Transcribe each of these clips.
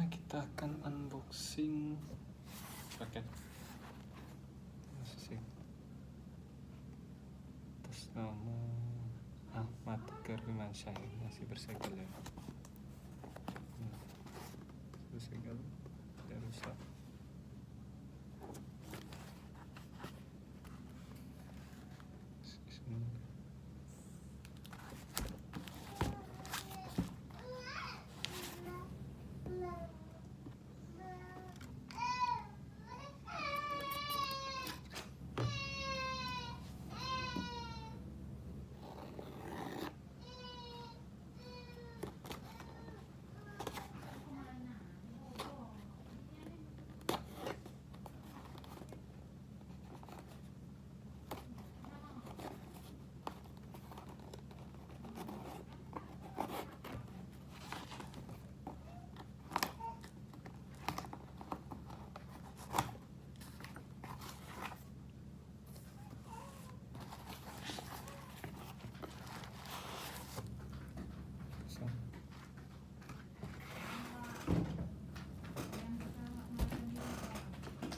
kita akan unboxing paket musik atas nama Ahmad Karimansyah. Masih bersegel ya, bersegel, tidak rusak.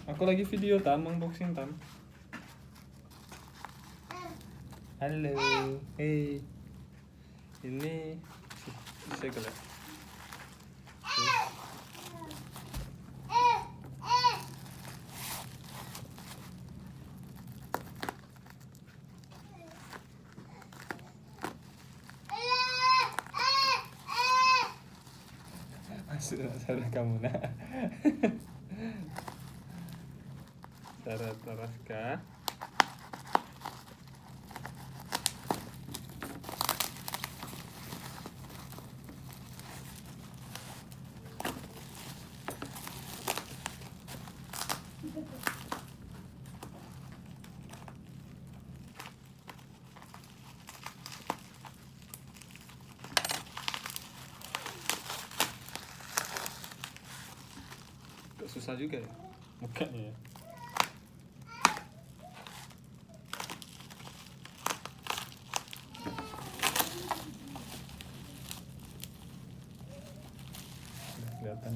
Aku lagi video Tam, unboxing Tam. Halo, hey. Ini segel ya. Masuk kamu nak. Tarah kah? Kok susah juga ya mukanya ya. Kelihatan.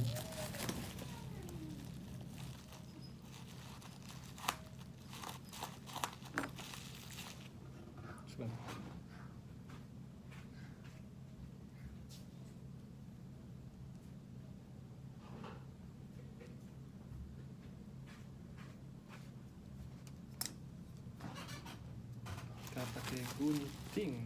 Kita pakai gunting.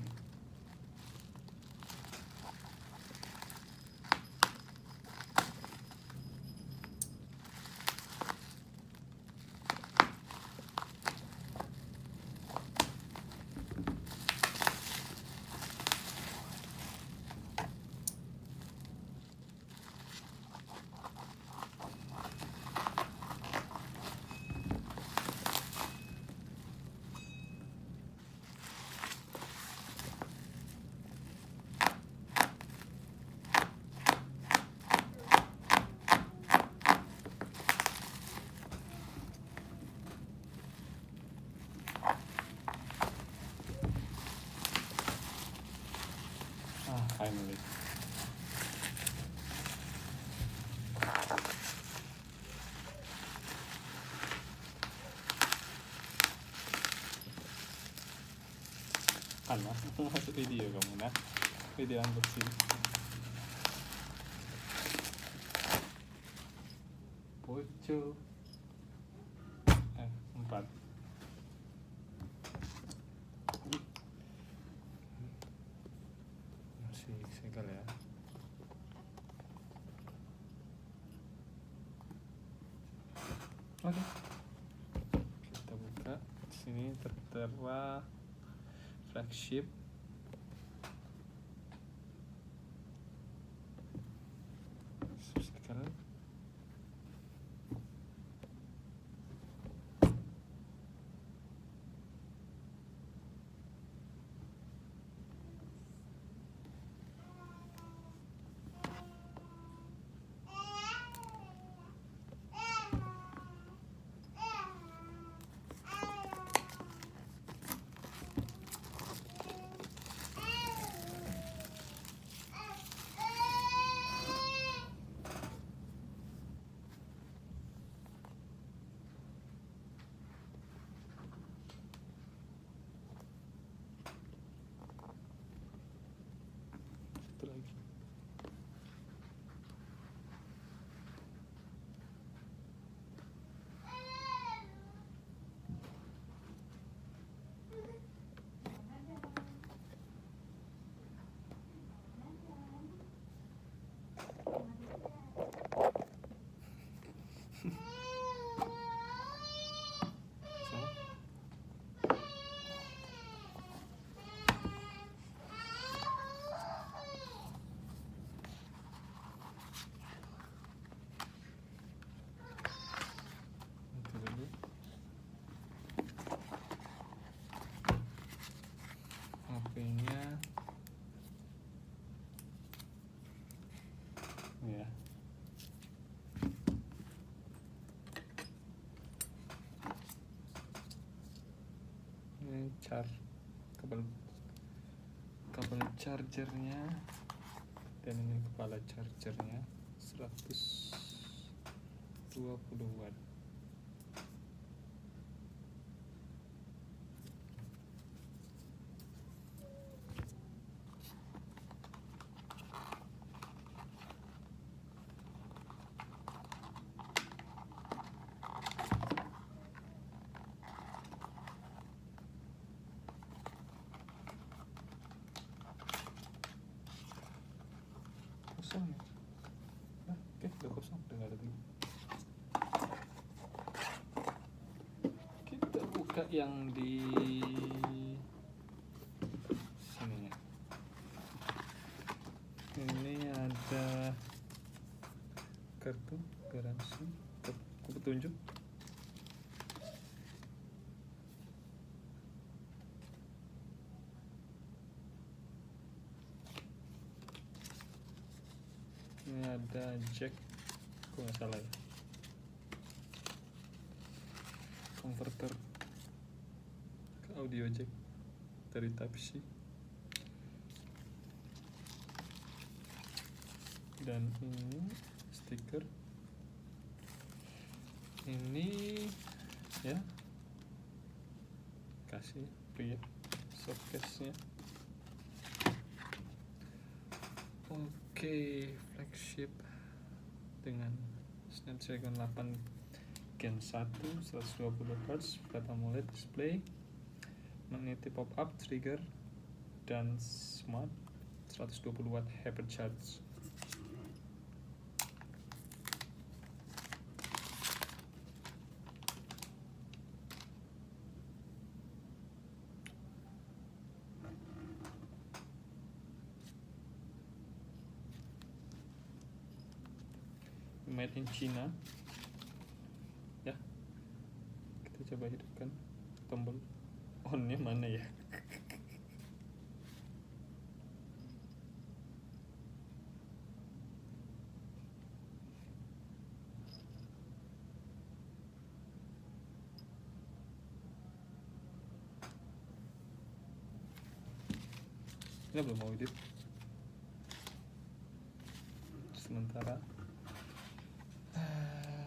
Finally. Panas, masuk video kamu nak. Video unboxing. Poco. 4. Segel ya. Oke. Kita buka. Sini tertera flagship. Sekarang chargernya, dan ini kepala chargernya 120 watt. Kosong ya? Oke, udah kosong, udah nggak ada lagi. Kita buka yang di sini ya. Ini ada kartu garansi, kartu petunjuk. Ini ada jack, kok nggak salah ya, converter ke audio jack dari Type C, dan ini stiker, ini ya kasih pria softcase nya. Oke, flagship dengan Snapdragon 8 Gen 1 120 Hz, Flat AMOLED display, magnetic pop-up trigger, dan smart 120 watt hypercharge. Made in China ya. Kita coba hidupkan tombol on-nya mana ya. Ini belum mau hidup sementara.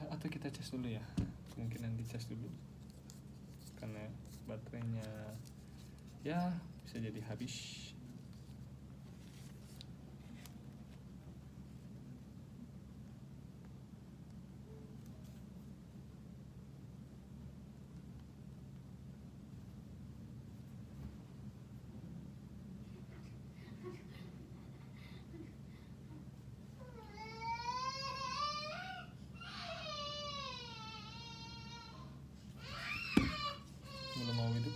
Atau kita cas dulu ya, kemungkinan dicas dulu karena baterainya ya bisa jadi habis. Belum mau hidup.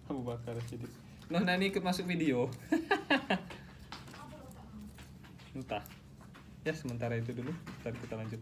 Abu Bakar jadi. Noh, Nani ikut masuk video. Entah. Ya sementara itu dulu. Ntar kita lanjut.